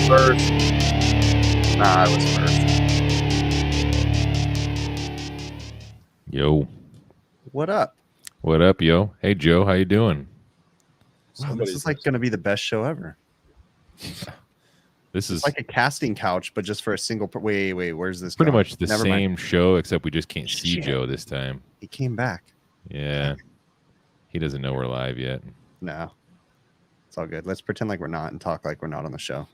first. Nah, I was first. Yo. What up? What up, yo? Hey, Joe. How you doing? Wow, this is like going to be the best show ever. This is like a casting couch, but just for a single. Wait, where's this? pretty going? much the same show, except we just can't see Shit. Joe this time. He came back. Yeah. He doesn't know we're live yet. No, it's all good. Let's pretend like we're not and talk like we're not on the show.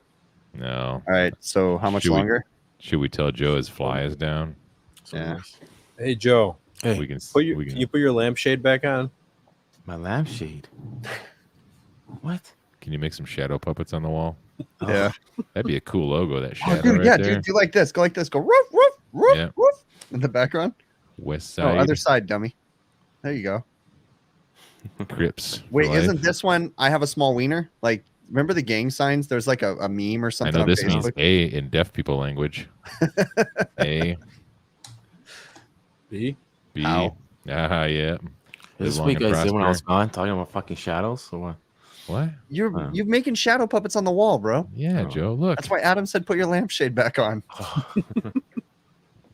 No. All right. So how much Should longer? Should we tell Joe his fly is down? Yeah. Hey, Joe. Hey, We can. Can you put your lampshade back on? my lampshade. What? Can you make some shadow puppets on the wall? Yeah. That'd be a cool logo. That Oh, shadow dude, right yeah, there. dude, do like this. Go like this. Go roof, roof, roof, Yeah. roof in the background. West Oh, Side other side, dummy. There you go. Crips. for Wait, life. isn't this one? I have a small wiener. Like, remember the gang signs? There's like a meme or I something. know on this means Facebook. A in deaf people language. A, B? B. Ow. Yeah. Is this Live long what you and guys did when I was prosper. gone, talking about fucking shadows or what? What? You're making shadow puppets on the wall, bro. Yeah, Oh. Joe. Look. That's why Adam said put your lampshade back on.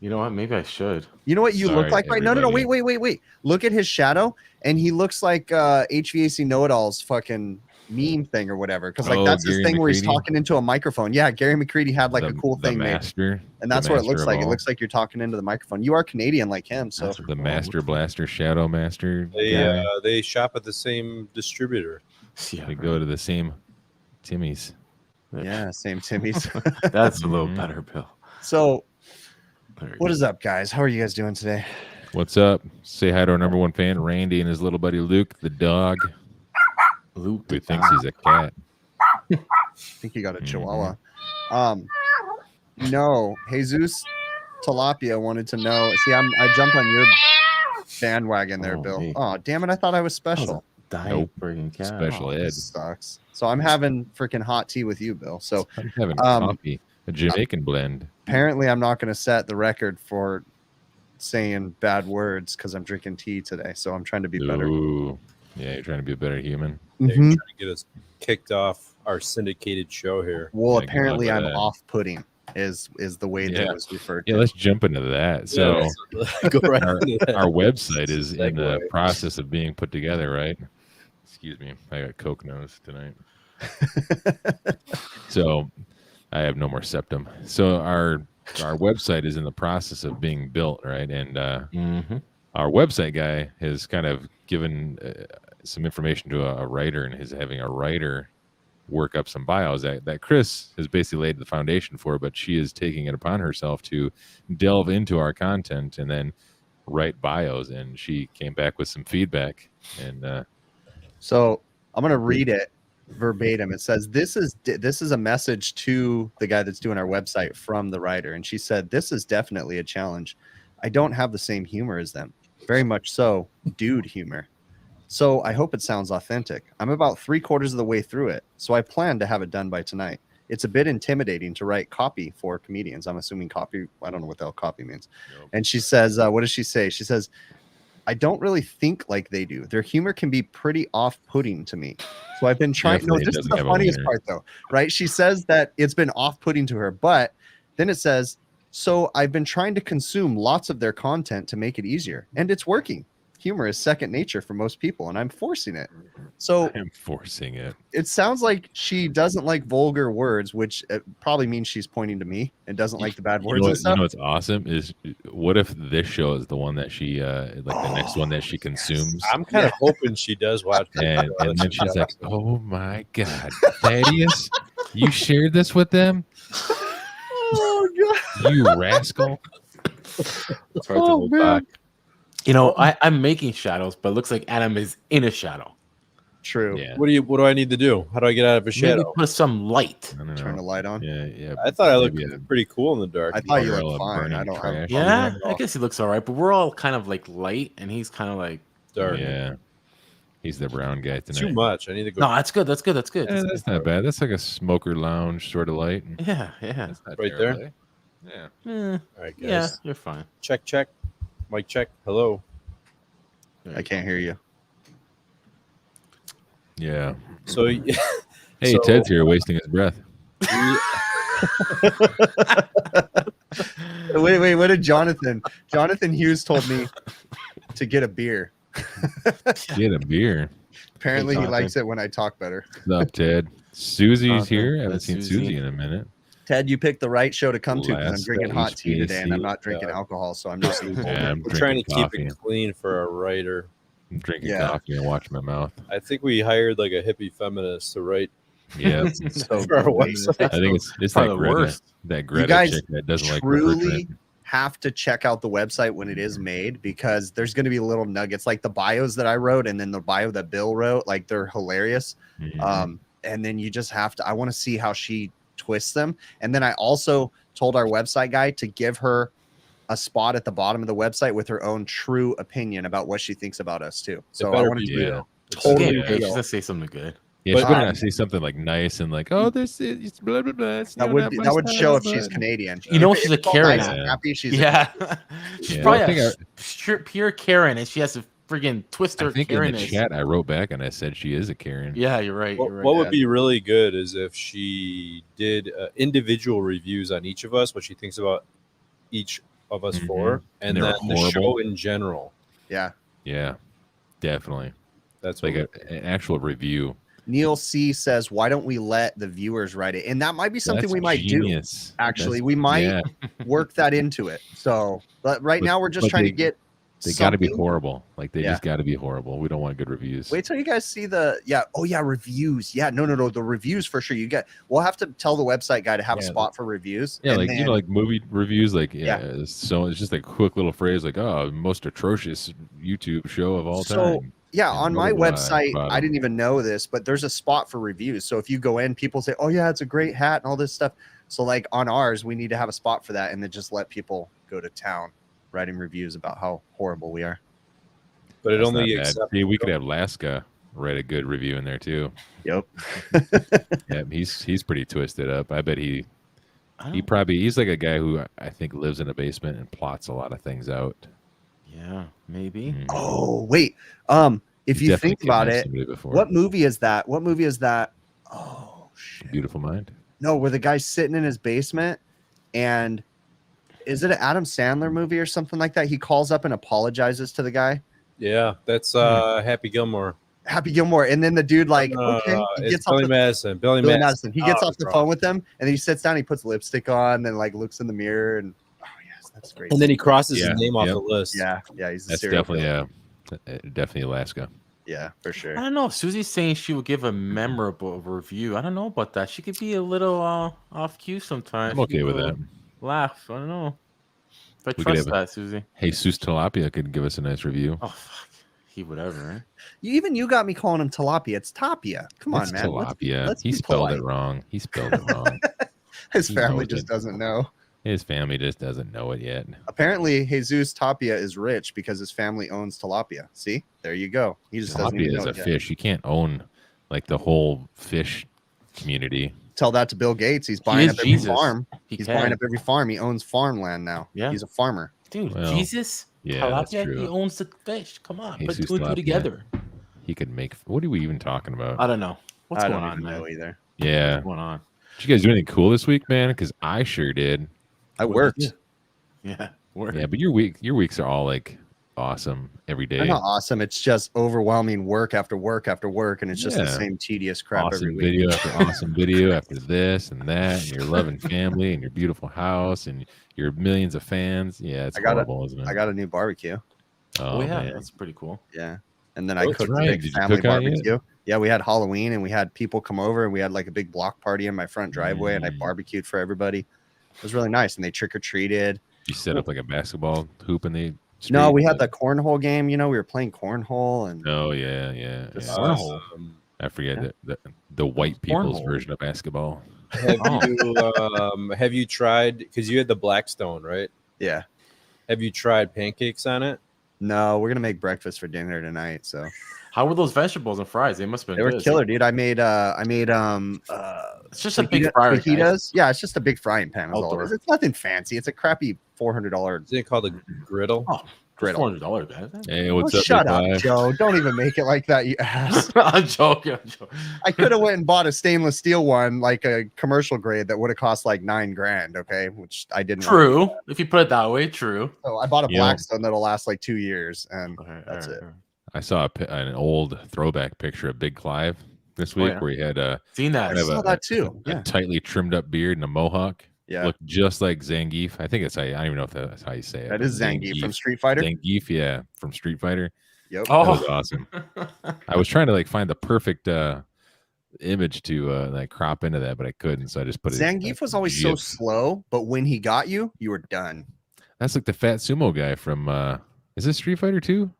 You know what? Maybe I should. You know what you look Sorry, like right? No. everybody. Wait. Look at his shadow, and he looks like HVAC Know-It-All's fucking meme thing or whatever. Because like that's his Gary thing where he's McCready? talking into a microphone. Yeah, Gary McCready had like a cool the thing made, master, and that's the what it master looks of like. It all. looks like you're talking into the microphone. You are Canadian like him, so That's The cool. master blaster, shadow master. guy. They shop at the same distributor. Yeah, We go to the same Timmy's. yeah, same Timmy's. That's a little Mhm. better, Bill. So There you what go. is up, guys? How are you guys doing today? What's up? Say hi to our number one fan, Randy, and his little buddy Luke, the dog, Luke? who thinks he's a cat. I think he got a Chihuahua. No, Jesus Tilapia wanted to know. See, I jumped on your bandwagon there, Oh, Bill. me. Oh, damn it! I thought I was special. Dying Nope. friggin' cat. Special Oh, ed. this sucks. So I'm having freaking hot tea with you, Bill. So I'm having Um, coffee, a Jamaican blend. apparently I'm not going to set the record for saying bad words because I'm drinking tea today. So I'm trying to be better. Ooh. Yeah, you're trying to be a better human. They're Mhm. trying to get us kicked off our syndicated show here. Well, Yeah, good apparently luck I'm with that. off-putting is the way that Yeah. it was referred Yeah, to. let's jump into that. So Go right our, into that. our website is in the Segue. process of being put together, right? Excuse me. I got Coke nose tonight. So I have no more septum. So our our website is in the process of being built, right? And our website guy has kind of given some information to a writer, and is having a writer work up some bios that Chris has basically laid the foundation for, but she is taking it upon herself to delve into our content and then write bios. And she came back with some feedback, and So I'm gonna read it verbatim. It says this is a message to the guy that's doing our website from the writer, and she said this is definitely a challenge. I don't have the same humor as them, very much so dude humor. So I hope it sounds authentic. I'm about 3/4 of the way through it, so I plan to have it done by tonight. It's a bit intimidating to write copy for comedians. I'm assuming copy. I don't know what the hell copy means. Nope. And she says, what does she say? She says, I don't really think like they do. Their humor can be pretty off-putting to me. So I've been trying. No, Definitely this is doesn't the have a funniest wiener. part, though, right? She says that it's been off-putting to her, but then it says, so I've been trying to consume lots of their content to make it easier, and it's working. Humor is second nature for most people, and I'm forcing it. So I'm forcing it. it sounds like she doesn't like vulgar words, which probably means she's pointing to me and doesn't like the bad words and stuff. You know what's awesome is, what if this show is the one that she like the next one that she consumes, I'm kind of hoping she does watch it. and then she's like, oh my god, Thaddeus, you shared this with them, Oh god! you rascal. It's hard to Oh, hold man. back. You know, I'm making shadows, but it looks like Adam is in a shadow. True. Yeah, What do I need to do? How do I get out of a Maybe shadow? put some light. I don't Turn the know. light on. Yeah. I thought I looked Maybe pretty cool in the dark. I thought you Umbrella looked fine. burning I don't. trash. Yeah, I guess he looks all right, but we're all kind of like light, and he's kind of like dark. Yeah, he's the brown guy tonight. Too much. I need to go. no, that's good. That's good. That's good. Yeah, that's not bad. That's like a smoker lounge sort of light. Yeah. That's not Right terrible, there? Yeah. Eh, All right, guys. yeah, you're fine. Check. Mic check. Hello. I can't hear you. Yeah. So, Hey, So- Ted's here wasting his breath. Wait. What did Jonathan Hughes told me to get a beer? Get a beer. Apparently, he Jonathan. likes it when I talk better. What's up, Ted? Susie's Jonathan, here. I haven't that's seen Susie. Susie in a minute. Ted, you picked the right show to come to because I'm Last drinking hot tea today, and I'm HVAC. not drinking alcohol, so I'm not. Yeah, I'm we're trying to drinking keep coffee. it clean for our writer. I'm drinking Yeah. coffee and watching my mouth. I think we hired like a hippie feminist to write Yeah, So for our website. I think it's Probably that the Greta, worst. that Greta guys chick that doesn't like truly refrigerant. have to check out the website when it is made because there's going to be little nuggets like the bios that I wrote and then the bio that Bill wrote. Like they're hilarious. Mhm. And then you just have to. I want to see how she twists them. And then I also told our website guy to give her a spot at the bottom of the website with her own true opinion about what she thinks about us too. So I better want to be do yeah. totally Yeah. She's real. gonna say something good. Yeah, she But- better not say something like nice and like, oh, this is it's blah blah blah. It's That not would my that would show if style, she's but-" Canadian. You know If she's a it's all Karen. nice and happy. She's Yeah, she's Yeah, probably I think a pure Karen, and she has a friggin' twister. I think in Karen the is. chat I wrote back and I said she is a Karen. Yeah, you're right. What, You're right. what would be really good is if she did individual reviews on each of us, what she thinks about each of us Mhm. for, and And they were then the show horrible. in general. yeah. Yeah, definitely. That's Like what an actual review. Neil C says, "Why don't we let the viewers write it?" And that might be something That's we might do. genius. Actually, That's- we might yeah, work that into it. So, but right But- now we're just but trying to they- get. they got to be something. horrible. Like they Yeah. just got to be horrible. We don't want good reviews. Wait till you guys see the reviews. Yeah, no, the reviews for sure. We'll have to tell the website guy to have a Yeah, spot for reviews. Yeah, and like then, like movie reviews, like so it's just a quick little phrase like, "Oh, most atrocious YouTube show of all So, time." yeah, and on my blah, blah, website, blah, I didn't even know this, but there's a spot for reviews. So if you go in, people say, "Oh yeah, it's a great hat" and all this stuff. So like on ours, we need to have a spot for that, and then just let people go to town writing reviews about how horrible we are. But it That's only not bad. accepts. See, we could have Laska write a good review in there too. Yep. Yeah, he's pretty twisted up. I bet I don't- he's like a guy who I think lives in a basement and plots a lot of things out. Yeah, maybe. Mhm. Oh wait, if you Definitely think about kidnapped it, somebody before. what movie is that? What movie is that? Oh shit. Beautiful Mind? No, where the guy's sitting in his basement and is it an Adam Sandler movie or something like that? He calls up and apologizes to the guy. Yeah, that's Happy Gilmore. Happy Gilmore. And then the dude like, okay, he it's gets off Billy the Madison. Billy Billy Madison. Madison. He gets Oh, off the wrong. phone with them, and then he sits down. He puts lipstick on, and like looks in the mirror, and oh yes, that's great. And then he crosses Yeah, his name off yep. the list. yeah, he's a That's serial definitely killer. definitely Alaska. Yeah, for sure. I don't know. Susie's saying she would give a memorable review. I don't know about that. She could be a little off cue sometimes. I'm She okay could with be a that. little Laugh. I don't know. If I We could trust have a- that, Susie. Jesus Tilapia could give us a nice review. Oh fuck. He would ever. Right? You got me calling him tilapia. It's tapia. Come on, It's man. tilapia. Let's He be spelled polite. it wrong. He spelled it wrong. His He family knows just it. doesn't know. His family just doesn't know it yet. Apparently, Jesus Tapia is rich because his family owns tilapia. See, there you go. He just doesn't even Tilapia know is a it yet. fish. You can't own like the whole fish community. Tell that to Bill Gates. He's buying is up every Jesus. farm. He He's can. buying up every farm. He owns farmland now. Yeah. He's a farmer. Dude, Well, Jesus, yeah, that's tilapia, true. he owns the fish. Come on, put Jesus two and two tilapia. together. He could make. What are we even talking about? I don't know. What's I going don't on, even man? know either. Yeah. What's going on? Did you guys do anything cool this week, man? Because I sure did. I What worked. did Yeah, word. Yeah, but your weeks are all like awesome every day. They're not awesome. It's just overwhelming work after work after work, and it's just the Yeah. same tedious crap every Awesome week. video after awesome video after this and that, and your loving family and your beautiful house and your millions of fans. Yeah, it's horrible, isn't it? I got a new barbecue. Oh, yeah, man. that's pretty cool. Yeah. And then Oh, I that's cooked right. a big Did you family cook out yet? barbecue. Yeah, we had Halloween and we had people come over and we had like a big block party in my front driveway and I barbecued for everybody. It was really nice. And they trick-or-treated. You set up like a basketball hoop in the street? No, we had the cornhole game. You know, we were playing cornhole and Oh yeah. Just Cornhole. I forget Yeah. the white people's Cornhole. version of basketball. Have you tried, because you had the Blackstone, right? yeah. Have you tried pancakes on it? No, we're gonna make breakfast for dinner tonight. So How were those vegetables and fries? They must have they been were good. killer, dude. I made It's just a big fryer. guys. fajitas. Yeah, it's just a big frying pan. Is all it Outdoor. is. It's nothing fancy. It's a crappy $400 Isn't it called a griddle? Oh, griddle. $400, guys. Hey, what's Oh, up? shut Big up, Five? Joe. Don't even make it like that, you ass. I'm joking. I could have went and bought a stainless steel one, like a commercial grade, that would have cost like $9,000. Okay, which I didn't. want. True. If you put it that way, true. So I bought a You know- Blackstone that'll last like 2 years, and Okay, That's it. I saw an old throwback picture of Big Clive this week yeah. where he had a Seen that. kind of saw that too. a Yeah. tightly trimmed up beard and a mohawk. Yeah, Looked just like Zangief. I think it's how I don't even know if that's how you say it. that but is Zangief from Street Fighter. Zangief, yeah, from Street Fighter. Yep. That was Oh, awesome. I was trying to like find the perfect image to like crop into that, but I couldn't. So I just put it. Zangief was always so GIF. slow, but when he got you, you were done. That's like the fat sumo guy from. Is this Street Fighter 2?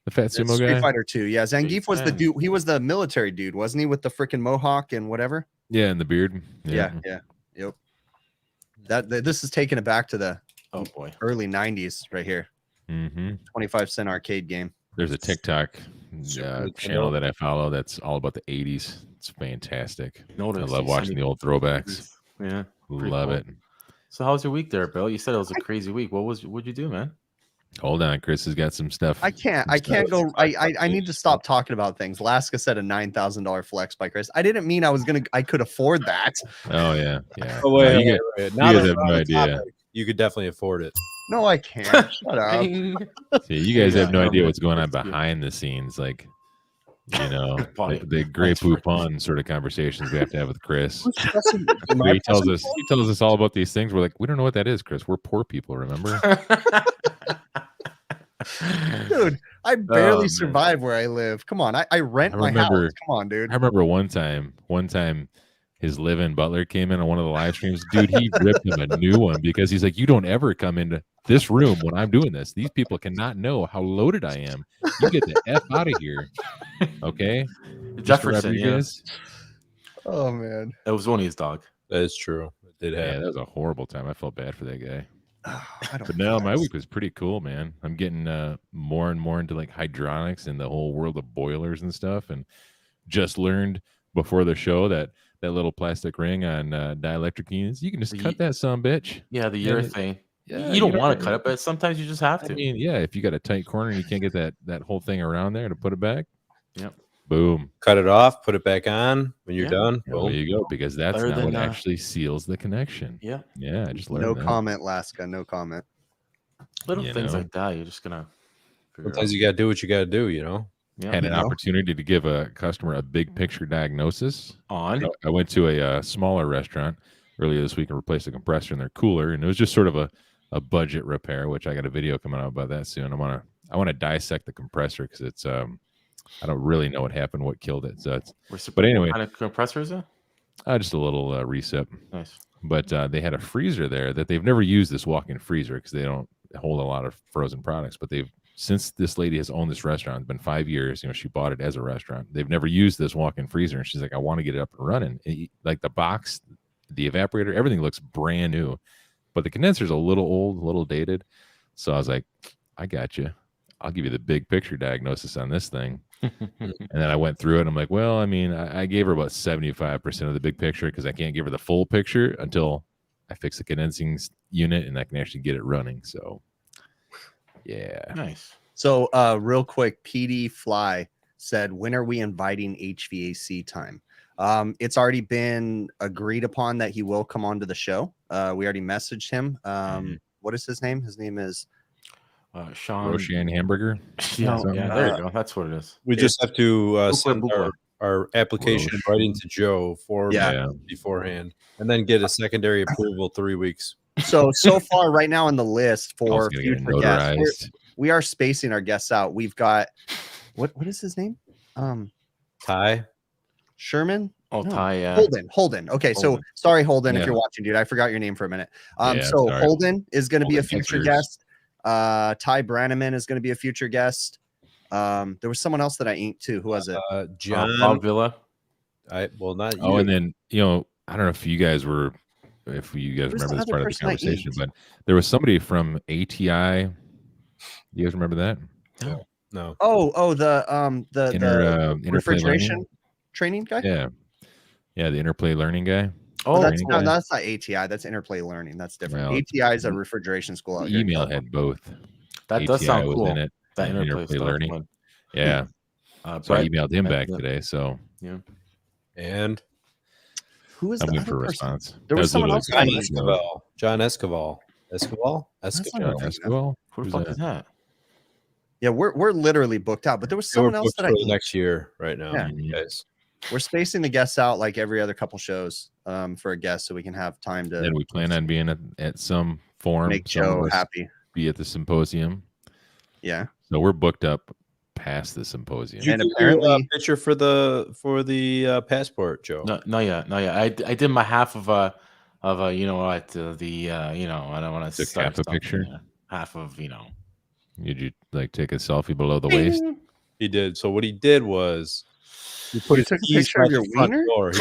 The fat It's sumo Street guy. Fighter 2. Yeah, Zangief was the fan. dude. He was the military dude, wasn't he? With the freaking mohawk and whatever. Yeah, and the beard. Yeah. Yep. This is taking it back to the oh boy. early 90s right here. Mm-hmm. 25-cent arcade game. There's a TikTok Super channel Nintendo. that I follow that's all about the 80s. It's fantastic. Notice. I love You watching sent the me old throwbacks. pictures. Yeah. Pretty Love cool. it. So how was your week there, Bill? You said it was a crazy week. What'd you do, man? Hold on, Chris has got some stuff. I can't go. I need to stop talking about things. Laska said a $9,000 flex by Chris. I didn't mean I could afford that. Oh yeah. Oh, No, wait, you wait, get- wait. Now guys that have we're on no the idea. topic, you could definitely afford it. No, I can't. Shut up. Ding. See, you guys have no Yeah, idea what's going on that's good. behind the scenes, like Funny. the Grey That's right. Poupon sort of conversations we have to have with Chris. Am Where I he tells pressing us all about these things. We're like, we don't know what that is, Chris. We're poor people, remember? Dude, I barely man. survive where I live. Come on, I rent I my house. remember- Come on, dude. I remember one time his live-in butler came in on one of the live streams. Dude, he ripped him a new one because he's like, you don't ever come into this room when I'm doing this. These people cannot know how loaded I am. You get the F out of here. Okay? Mr. Jefferson, yeah. Rodriguez? Oh man. It was only his dog. That is true. It did Yeah, happen. that was a horrible time. I felt bad for that guy. I don't But no, my flex. week was pretty cool, man. I'm getting more and more into like hydronics and the whole world of boilers and stuff. And just learned before the show that little plastic ring on dielectric units, you can just cut that son of a bitch. Yeah, the Yeah, urethane. yeah, you don't you want don't- to cut it, but sometimes you just have I to. mean, yeah, if you got a tight corner and you can't get that whole thing around there to put it back, Yep. boom. Cut it off, put it back on when you're Yeah. done. There Boom. you go, because that's Better not than, what actually seals the connection. Yeah. Yeah, I just learned No that. comment, Laska. No comment. Little You things know? like that. You're just gonna figure Sometimes out. you gotta do what you gotta do, you know. had an opportunity to give a customer a big picture diagnosis. On. I went to a smaller restaurant earlier this week and replaced a compressor in their cooler, and it was just sort of a budget repair, which I got a video coming out about that soon. I want to dissect the compressor because it's I don't really know what happened, what killed it. So but anyway, what kind of compressor is it? just a little recip. Nice. But they had a freezer there that they've never used, this walk-in freezer, because they don't hold a lot of frozen products. But since this lady has owned this restaurant, it's been 5 years. She bought it as a restaurant. They've never used this walk-in freezer, and she's like, I want to get it up and running. Like the box, the evaporator, everything looks brand new, but the condenser's a little old, a little dated. So I was like, I got you. I'll give you the big picture diagnosis on this thing. And then I went through it, and I'm like, well, I mean, I gave her about 75% of the big picture because I can't give her the full picture until I fix the condensing unit and I can actually get it running. So, yeah. Nice. So, real quick, PD Fly said, when are we inviting HVAC time? It's already been agreed upon that he will come on to the show. We already messaged him. What is his name? His name is Sean Roshan Hamburger. Yeah, there you go. That's what it is. We just have to send our application right into Joe beforehand, and then get a secondary approval 3 weeks. So far right now on the list for future guests, we are spacing our guests out. We've got what is his name? Ty Sherman. Oh, no. Ty. Holden. Okay, so sorry, Holden, if you're watching, dude. I forgot your name for a minute. Holden is going to be a future guest. Ty Brannaman is going to be a future guest. There was someone else that I inked too. Who was it? John Bob Villa. Not you. Oh, and then I don't know if you guys remember this part of the conversation, but there was somebody from ATI. You guys remember that? No. Oh, the refrigeration training guy. Yeah, the interplay learning guy. Oh, that's not ATI. That's Interplay Learning. That's different. Well, ATI is a refrigeration school out here. Email had both. That ATI does sound was cool. in it. That Interplay Learning. Fun. Yeah. So I emailed him back today. So yeah. And who was I'm the waiting other for a person? response. There was someone else. John Escobar. Escobar. Who the fuck is that? Yeah, we're literally booked out. But there was someone else that next year right now. Yeah. Guys. We're spacing the guests out like every other couple shows for a guest, so we can have time to. And we plan on being at some forum. Make Joe happy. Be at the symposium. Yeah. So we're booked up past the symposium. Did you apparently a picture for the passport, Joe? No, not yet. I did my half of I don't want to took half a picture. Half of Did you take a selfie below the waist? He did. So what he did was. He put his keys by the front door.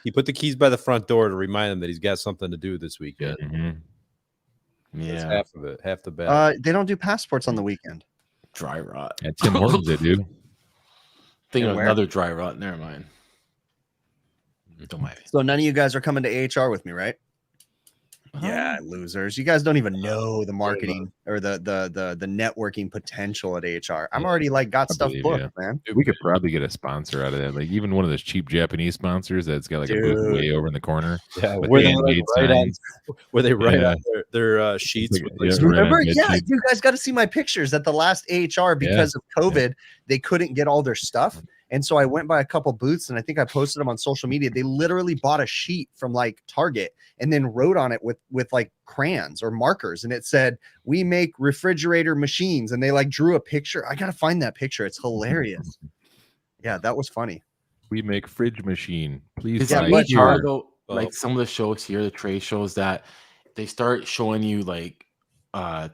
He put the keys by the front door to remind him that he's got something to do this weekend. Mm-hmm. Yeah, that's half of it, half the battle. They don't do passports on the weekend. Dry rot. Yeah, Tim Hortons did, dude. Think of another dry rot. Never mind. Don't mind. So none of you guys are coming to AHR with me, right? Yeah, losers. You guys don't even know the marketing or the networking potential at AHR. I'm already got stuff booked, man. Dude, we could probably get a sponsor out of that. Like even one of those cheap Japanese sponsors that's got a booth way over in the corner. Yeah, where they write on their sheets. Remember? Yeah, you guys got to see my pictures at the last AHR because of COVID. They couldn't get all their stuff. And so I went by a couple booths and I think I posted them on social media. They literally bought a sheet from Target and then wrote on it with crayons or markers. And it said, we make refrigerator machines. And they drew a picture. I got to find that picture. It's hilarious. Yeah, that was funny. We make fridge machine. Please. Some of the shows here, the trade shows that they start showing you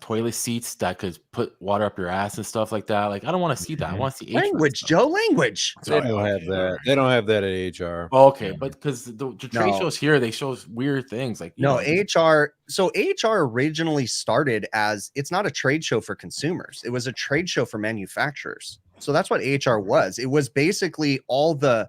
toilet seats that could put water up your ass and stuff like that. I don't want to see that. I want to see language, Joe. Language. They don't have that. They don't have that at AHR. Oh, okay, but because the trade shows here, they show weird things AHR. So AHR originally started as it's not a trade show for consumers. It was a trade show for manufacturers. So that's what AHR was. It was basically all the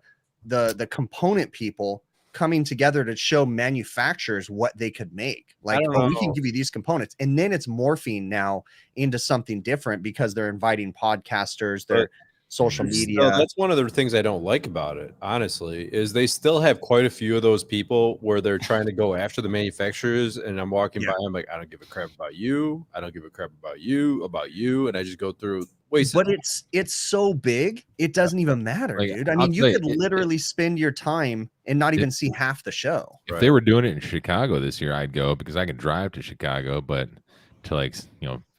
component people coming together to show manufacturers what they could make. We can give you these components. And then it's morphing now into something different because they're inviting podcasters, their social media. That's one of the things I don't like about it, honestly, is they still have quite a few of those people where they're trying to go after the manufacturers. And I'm walking by, I'm like, I don't give a crap about you. I don't give a crap about you. And I just go through, Wait, but it's so big, it doesn't even matter, Like, dude. I I'll mean, you tell you, could literally spend your time and not even see half the show. If they were doing it in Chicago this year, I'd go because I could drive to Chicago, but to like,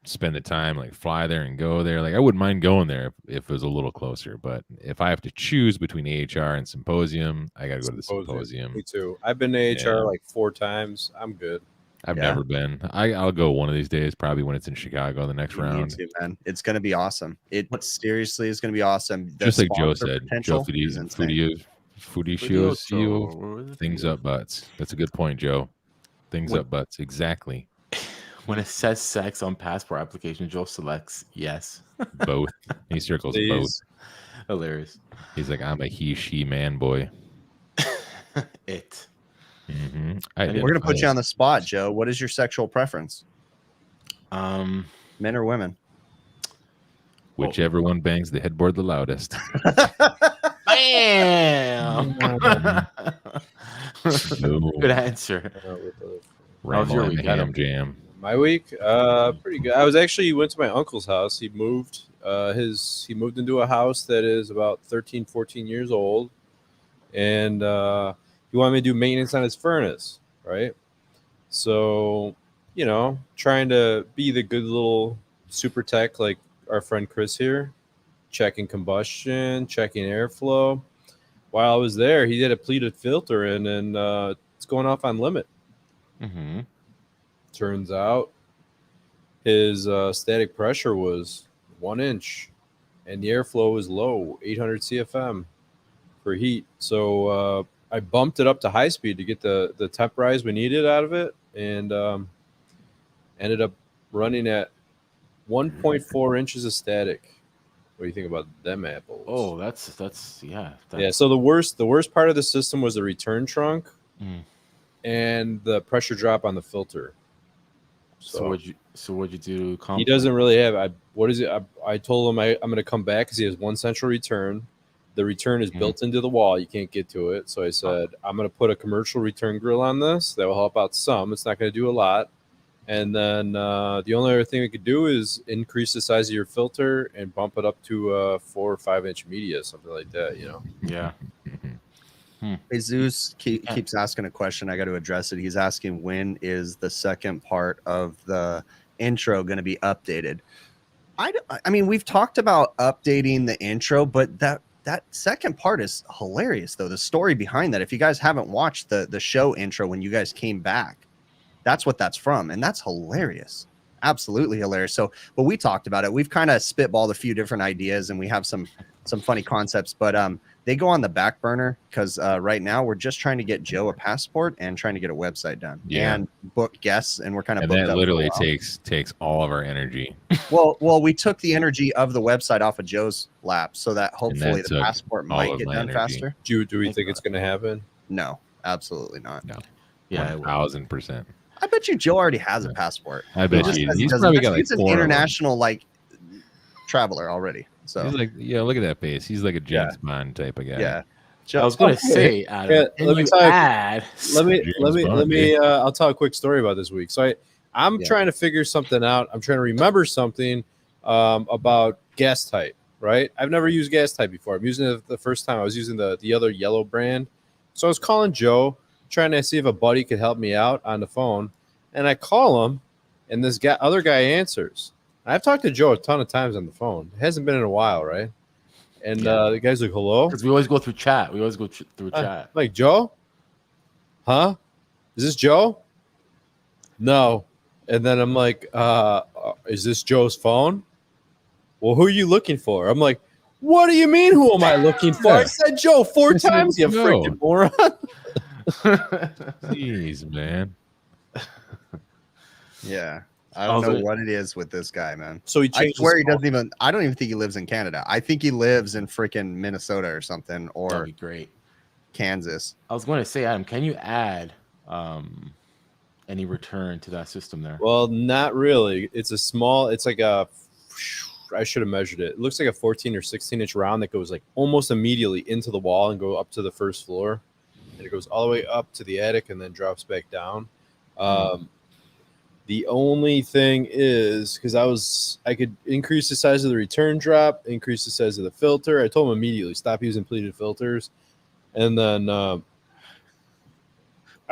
spend the time, like fly there and go there, like I wouldn't mind going there if it was a little closer. But if I have to choose between AHR and Symposium, I got to go to the Symposium. Me too. I've been to AHR like 4 times. I'm good. I've never been. I'll go one of these days, probably when it's in Chicago the next You need round. to, man. It's going to be awesome. It seriously is going to be awesome. The Just like Joe sponsor said, potential Joe is insane. Fudishio, things up butts. That's a good point, Joe. Things up butts. Exactly. When it says sex on passport application, Joe selects yes. Both. He circles both. Hilarious. He's like, I'm a he/she man boy. It. Mm-hmm. We're going to put you on the spot, Joe. What is your sexual preference? Men or women? Whichever one bangs the headboard the loudest. Bam! No. Good answer. How's your week, ham Adam? jam. My week, pretty good. I went to my uncle's house. He moved. He moved into a house that is about 13, 14 years old, and he wanted me to do maintenance on his furnace, right? So, trying to be the good little super tech like our friend Chris here, checking combustion, checking airflow. While I was there, he did a pleated filter in, and it's going off on limit. Mm-hmm. Turns out his static pressure was 1 inch, and the airflow was low, 800 CFM for heat. So I bumped it up to high speed to get the temp rise we needed out of it, and ended up running at 1.4 inches of static. What do you think about them apples? Oh, that's yeah. Yeah. So the worst part of the system was the return trunk and the pressure drop on the filter. So what'd you do? He doesn't really have. I told him I'm going to come back because he has one central return. The return is built into the wall. You can't get to it. So I said, I'm going to put a commercial return grill on this. That will help out some. It's not going to do a lot. And then the only other thing we could do is increase the size of your filter and bump it up to 4 or 5 inch media, something like that, Yeah. Hey, Zeus keeps asking a question. I got to address it. He's asking, when is the second part of the intro going to be updated? I mean, we've talked about updating the intro, but that second part is hilarious, though. The story behind that, if you guys haven't watched the show intro when you guys came back, that's what that's from. And that's hilarious. Absolutely hilarious. So, but we talked about it. We've kind of spitballed a few different ideas, and we have some funny concepts, but they go on the back burner because right now we're just trying to get Joe a passport and trying to get a website done and book guests, and we're kind of and that literally takes all of our energy. Well, we took the energy of the website off of Joe's lap so that hopefully the passport might get done faster. Do we think it's going to happen? No, absolutely not. No. Yeah, 1,000%. I bet you Joe already has a passport. I bet he's probably got like he's an 4 international traveler already. So he's like, look at that face. He's like a James Bond type of guy. Yeah. I was going to say, Adam, let me I'll tell a quick story about this week. So I'm trying to figure something out. I'm trying to remember something about gas type, right? I've never used gas type before. I'm using it the first time. I was using the other yellow brand. So I was calling Joe, trying to see if a buddy could help me out on the phone. And I call him, and this other guy answers. I've talked to Joe a ton of times on the phone. It hasn't been in a while, right? And the guy's like, hello? Because we always go through chat. We always go through chat. Like, Joe? Huh? Is this Joe? No. And then I'm like, is this Joe's phone? Well, who are you looking for? I'm like, what do you mean, who am I looking for? I said Joe 4 times, you freaking moron. Jeez, man. Yeah. I don't know what it is with this guy, man. So I swear he doesn't even. I don't even think he lives in Canada. I think he lives in freaking Minnesota or something, or That'd be great. Kansas. I was going to say, Adam, can you add any return to that system there? Well, not really. It's like I should have measured it. It looks like a 14 or 16 inch round that goes like almost immediately into the wall and go up to the first floor, and it goes all the way up to the attic and then drops back down. The only thing is because I could increase the size of the return drop, increase the size of the filter. I told him immediately stop using pleated filters, and then I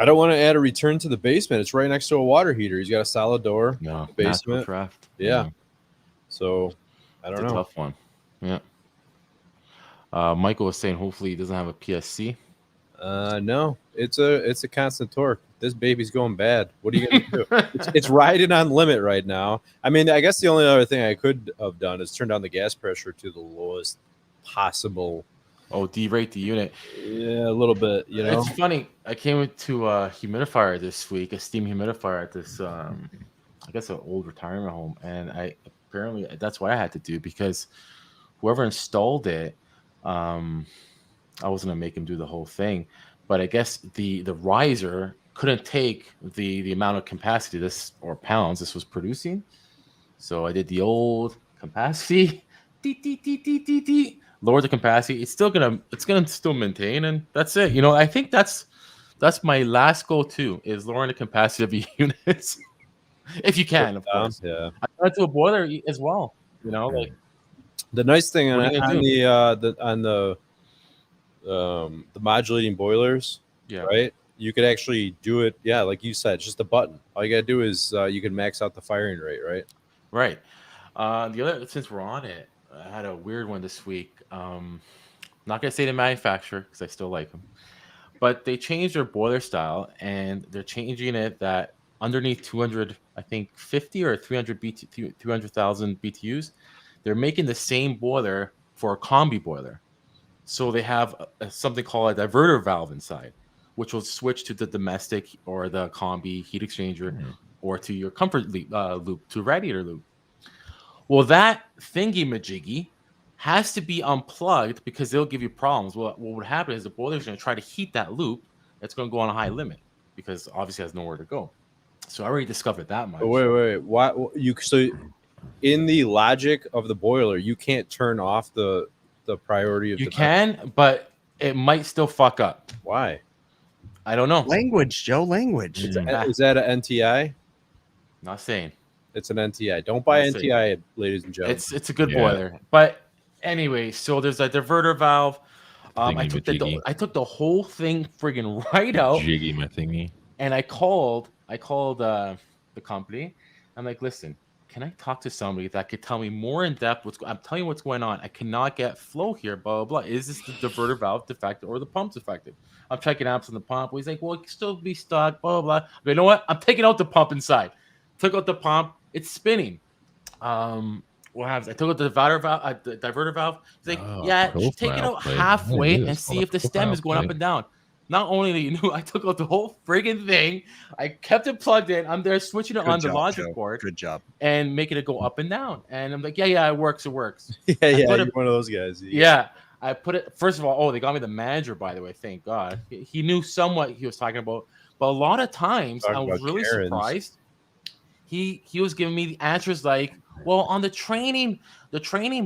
don't want to add a return to the basement. It's right next to a water heater. He's got a solid door. No, The basement. natural draft. Yeah. So I don't It's a know. tough one. Yeah. Michael was saying hopefully he doesn't have a PSC. No, it's a constant torque. This baby's going bad. What are you gonna do? It's riding on limit right now. I mean, I guess the only other thing I could have done is turn down the gas pressure to the lowest possible. Oh, derate the unit. Yeah, a little bit. You know, It's funny. I came into a humidifier this week, a steam humidifier at this, I guess, an old retirement home, and apparently that's what I had to do because whoever installed it, I wasn't gonna make him do the whole thing, but I guess the riser couldn't take the amount of capacity or pounds this was producing. So I did the old capacity, lower the capacity. It's gonna still maintain, and that's it. You know, I think that's my last goal too, is lowering the capacity of the units, if you can, of course. Yeah, I got to a boiler as well. You know, like the nice thing on the modulating boilers, yeah, right? You could actually do it. Yeah, like you said, just a button. All you gotta do is you can max out the firing rate, right? Right. The other, since we're on it, I had a weird one this week. Not gonna say the manufacturer because I still like them, but they changed their boiler style and they're changing it that underneath 200, I think 50 or 300,000 BTUs, they're making the same boiler for a combi boiler. So they have something called a diverter valve inside, which will switch to the domestic or the combi heat exchanger or to your comfort loop, to radiator loop. Well, that thingy majiggy has to be unplugged because they'll give you problems. Well, what would happen is the boiler's going to try to heat that loop. It's going to go on a high limit because obviously it has nowhere to go. So I already discovered that much. Wait. Why so in the logic of the boiler, you can't turn off the priority of you can, but it might still fuck up. Why? I don't know. Language, Joe. Language. Is that an NTI? Not saying. It's an NTI. Don't buy NTI, ladies and gentlemen. It's a good boiler. But anyway, so there's a diverter valve. I took the whole thing friggin' right out. Jiggy my thingy. And I called the company. I'm like, listen, can I talk to somebody that could tell me more in depth? I'm telling you what's going on. I cannot get flow here, blah, blah, blah. Is this the diverter valve defective or the pump's defective? I'm checking amps on the pump. He's like, well, it can still be stuck, blah, blah, blah. You know what? I'm taking out the pump inside. Took out the pump. It's spinning. What happens? I took out the diverter valve. He's like, take it out halfway and see if the stem is going up and down. Not only do you know, I took out the whole friggin' thing. I kept it plugged in. I'm there switching it on the logic board. Good job. And making it go up and down. And I'm like, yeah, it works. You're one of those guys. Yeah. I put it, first of all, they got me the manager, by the way. Thank God. He knew somewhat he was talking about. But a lot of times, I was really surprised. He was giving me the answers like, well, on the training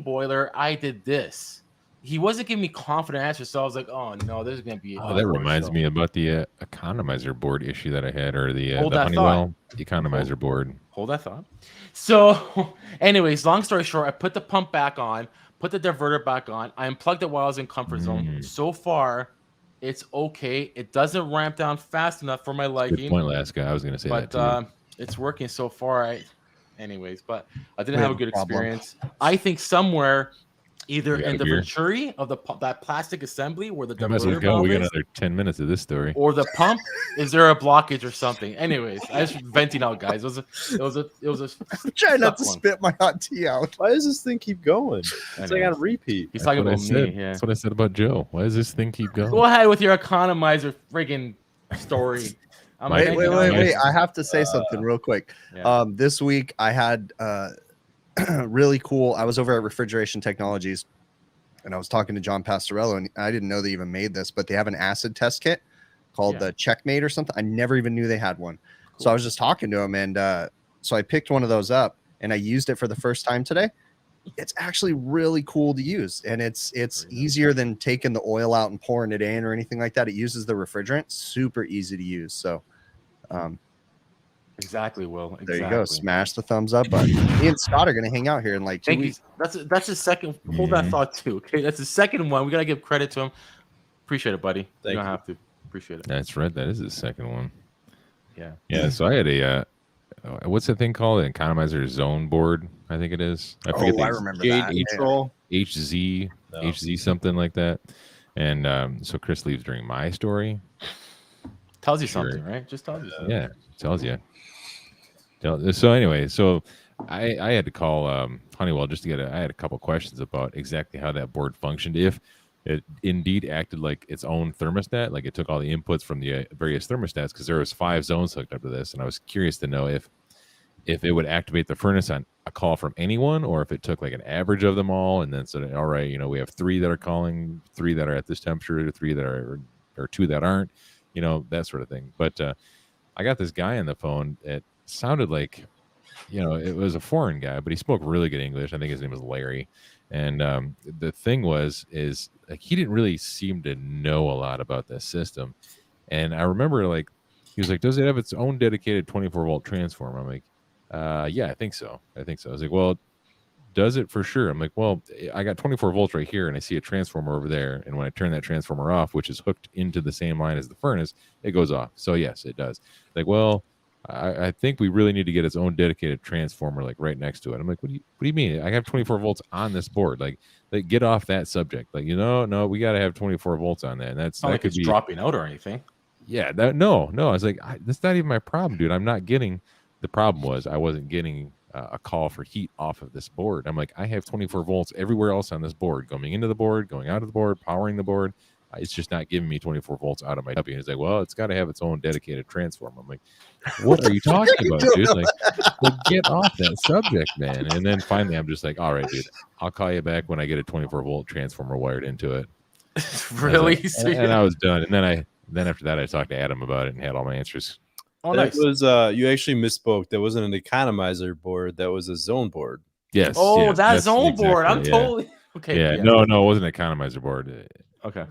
boiler, I did this. He wasn't giving me confident answers, so I was like, "Oh no, this is gonna be." That reminds me about the economizer board issue that I had, or the Honeywell economizer board. Hold that thought. So, anyways, long story short, I put the pump back on, put the diverter back on. I unplugged it while I was in comfort zone. So far, it's okay. It doesn't ramp down fast enough for my liking. Good point, last guy. I was gonna say that too. It's working so far. Anyways, but I didn't have a good experience. I think somewhere, either in the venturi of that plastic assembly where the diverter valve we got another 10 minutes of this story, or the pump, is there a blockage or something? Anyways, I was venting out, guys. It was a. I'm trying not to spit my hot tea out. Why does this thing keep going? It's like on repeat. He's talking about me. Yeah, that's what I said about Joe. Why does this thing keep going? Go ahead with your economizer friggin' story. Wait. I have to say something real quick. Yeah. This week I had really cool. I was over at Refrigeration Technologies and I was talking to John Pastorello, and I didn't know they even made this, but they have an acid test kit called the Checkmate or something. I never even knew they had one. Cool. So I was just talking to him, and so I picked one of those up and I used it for the first time today. It's actually really cool to use, and it's easier than taking the oil out and pouring it in or anything like that. It uses the refrigerant, super easy to use. So Exactly, Will. There Exactly. you go. Smash the thumbs up button. Me and Scott are going to hang out here in like 2 Thank you. weeks. That's the second. Hold that Mhm. thought too. Okay, that's the second one. We gotta give credit to him. Appreciate it, buddy. Thank you don't you. have to. Appreciate it. That's right. That is the second one. Yeah. Yeah. So I had a what's the thing called? An economizer zone board, I think it is. I forget Oh, the I remember Shade that. neutral. HZ No. HZ something like that. And so Chris leaves during my story. Tells you Sure. something, right? Just tells you something. Yeah, tells you. So anyway, so I had to call Honeywell just to get I had a couple questions about exactly how that board functioned. If it indeed acted like its own thermostat, like it took all the inputs from the various thermostats, because there was 5 zones hooked up to this, and I was curious to know if it would activate the furnace on a call from anyone, or if it took like an average of them all, and then said, all right, we have 3 that are calling, 3 that are at this temperature, 3 that are, or 2 that aren't, that sort of thing. But I got this guy on the phone. It sounded like, it was a foreign guy, but he spoke really good English. I think his name was Larry. And the thing is like, he didn't really seem to know a lot about this system. And I remember he was like, does it have its own dedicated 24-volt transformer? I'm like, yeah, I think so. I was like, well, does it for sure? I'm like, well, I got 24 volts right here, and I see a transformer over there. And when I turn that transformer off, which is hooked into the same line as the furnace, it goes off. So yes, it does. Like, well, I think we really need to get its own dedicated transformer, like right next to it. I'm like, what do you mean? I have 24 volts on this board. Like get off that subject. Like, no, we got to have 24 volts on that. And It's not like it's dropping out or anything. Yeah, no. I was like, that's not even my problem, dude. I'm not getting. The problem was I wasn't getting a call for heat off of this board. I'm like, I have 24 volts everywhere else on this board, going into the board, going out of the board, powering the board. It's just not giving me 24 volts out of my W. And he's like, well, it's got to have its own dedicated transformer. I'm like, what are you talking about, dude? Like, get off that subject, man. And then finally, I'm just like, all right, dude, I'll call you back when I get a 24 volt transformer wired into it. Really? And I was done. And then after that, I talked to Adam about it and had all my answers. Oh, That nice. was you actually misspoke. That wasn't an economizer board. That was a zone board. Yes. Oh, yes, that zone board. I'm yeah. totally okay. Yeah. No, it wasn't an economizer board. Okay.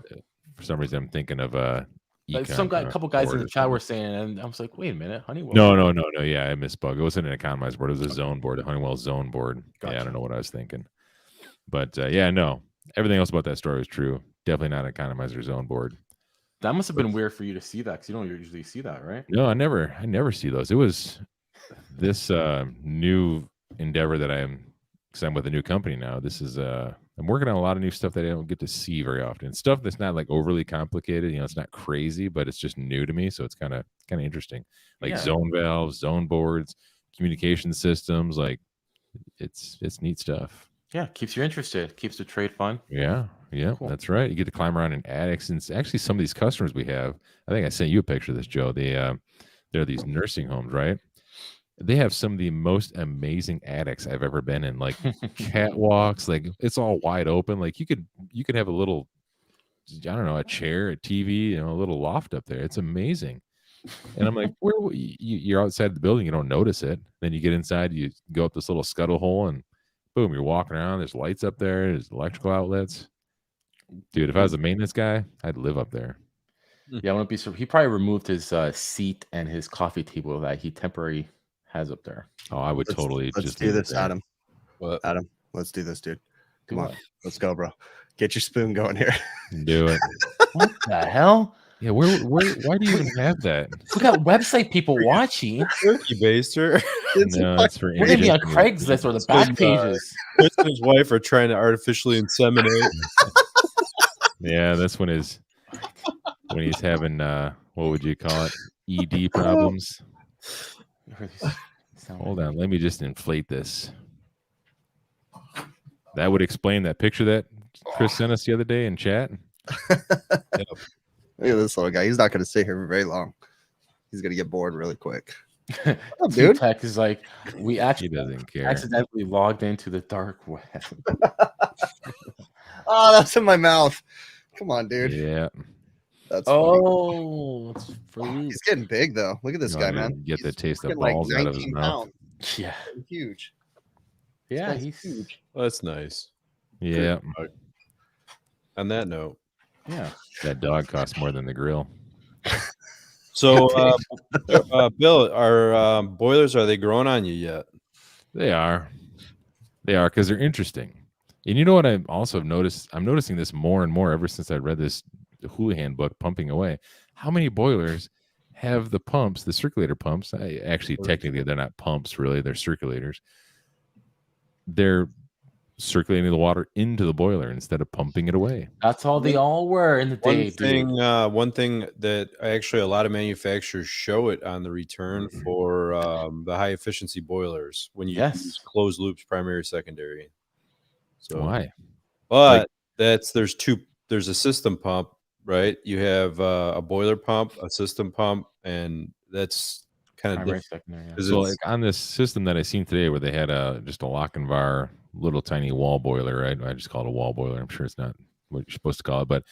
For some reason, I'm thinking of Like a couple guys in the chat were saying, and I was like, wait a minute, Honeywell. No. Yeah, I misspoke. It wasn't an economizer board. It was a zone board, a Honeywell zone board. Gotcha. Yeah, I don't know what I was thinking. But yeah, no. Everything else about that story was true. Definitely not an economizer zone board. That must have been weird for you to see that, because you don't usually see that, right? No, I never see those. It was this new endeavor that because I'm with a new company now. This is I'm working on a lot of new stuff that I don't get to see very often. Stuff that's not like overly complicated. It's not crazy, but it's just new to me. So it's kind of interesting. Like zone valves, zone boards, communication systems. Like it's neat stuff. Yeah, keeps you interested. Keeps the trade fun. Yeah, cool. That's right. You get to climb around in attics, and actually some of these customers we have. I think I sent you a picture of this, Joe. They're these nursing homes, right? They have some of the most amazing attics I've ever been in. Like catwalks, like it's all wide open. Like you could have a little, I don't know, a chair, a TV, a little loft up there. It's amazing. And I'm like, you're outside the building, you don't notice it. Then you get inside, you go up this little scuttle hole, and boom, you're walking around. There's lights up there. There's electrical outlets. Dude, if I was a maintenance guy, I'd live up there. Yeah, I wouldn't be surprised. He probably removed his seat and his coffee table that he temporarily has up there. Oh, I would totally let's just do this, Adam. What? Adam, let's do this, dude. Come on, let's go, bro. Get your spoon going here. Do it. What the hell? Yeah, where why do you even have that? We got website people watching. Turkey baster. No, that's for We're gonna be on Craigslist or the back pages. Chris and his wife are trying to artificially inseminate. Yeah, that's when he's having what would you call it? ED problems. Hold on, let me just inflate this. That would explain that picture that Chris sent us the other day in chat. Yep. Look at this little guy. He's not going to stay here for very long. He's going to get bored really quick. Oh, dude. Tech is like, we actually doesn't care. Accidentally logged into the dark web. Oh, that's in my mouth. Come on, dude. Yeah. That's it's he's getting big though. Look at this guy, man. Get the taste of like balls out of his mouth. Yeah. Huge. Yeah, he's huge. Well, that's nice. Yeah. On that note. Yeah. That dog costs more than the grill. So, Bill, are boilers, are they growing on you yet? They are because they're interesting. And you know what I also have noticed? I'm noticing this more and more ever since I read this Houlihan book, Pumping Away. How many boilers have the pumps, the circulator pumps? Technically, they're not pumps, really. They're circulators. They're circulating the water into the boiler instead of pumping it away. That's all they all were in the day, dude. One thing that actually a lot of manufacturers show it on the return for the high efficiency boilers when you use closed loops, primary, secondary. So why? But there's a system pump, right? You have a boiler pump, a system pump, and that's kind of different. So like on this system that I seen today where they had just a lock and bar little tiny wall boiler, right? I just call it a wall boiler. I'm sure it's not what you're supposed to call it,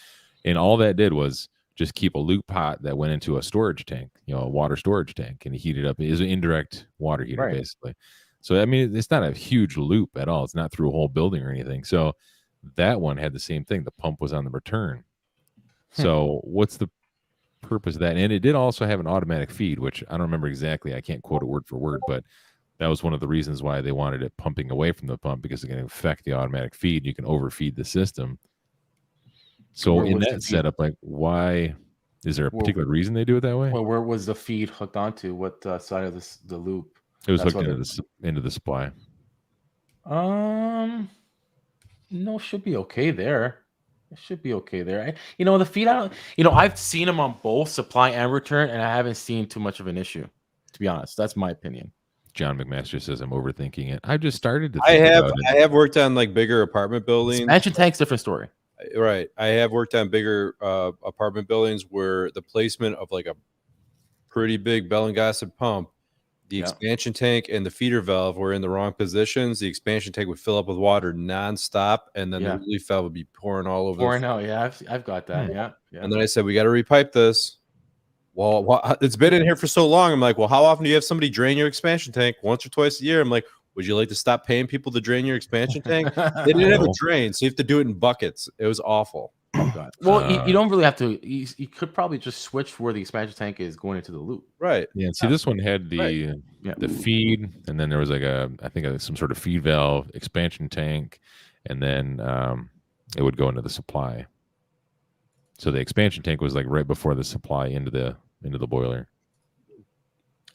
and all that did was just keep a loop pot that went into a storage tank, a water storage tank, and heat it up. It is an indirect water heater, basically. So, I mean, it's not a huge loop at all. It's not through a whole building or anything. So that one had the same thing. The pump was on the return. So what's the purpose of that? And it did also have an automatic feed, which I don't remember exactly. I can't quote it word for word, but that was one of the reasons why they wanted it pumping away from the pump, because it can affect the automatic feed. You can overfeed the system. So in that setup, like, why is there a particular reason they do it that way? Well, where was the feed hooked onto? What side of the loop? It was hooked into the supply. No, should be okay there. It should be okay there. The feed out. I've seen them on both supply and return, and I haven't seen too much of an issue. To be honest, that's my opinion. John McMaster says I'm overthinking it. I've just started to. I have worked on like bigger apartment buildings. Expansion tanks, different story. Right. I have worked on bigger apartment buildings where the placement of like a pretty big Bell and Gossett pump, the expansion tank and the feeder valve were in the wrong positions. The expansion tank would fill up with water nonstop, and then the relief valve would be pouring all over. Pouring out, I've got that. Yeah. And then I said, we got to repipe this. Well, it's been in here for so long. I'm like, well, how often do you have somebody drain your expansion tank? Once or twice a year. I'm like, would you like to stop paying people to drain your expansion tank? They didn't have a drain, so you have to do it in buckets. It was awful. Oh, God. Well, you don't really have to. You could probably just switch where the expansion tank is going into the loop. Right. Yeah. See, this one had the feed, and then there was like some sort of feed valve, expansion tank, and then it would go into the supply. So the expansion tank was like right before the supply into the boiler.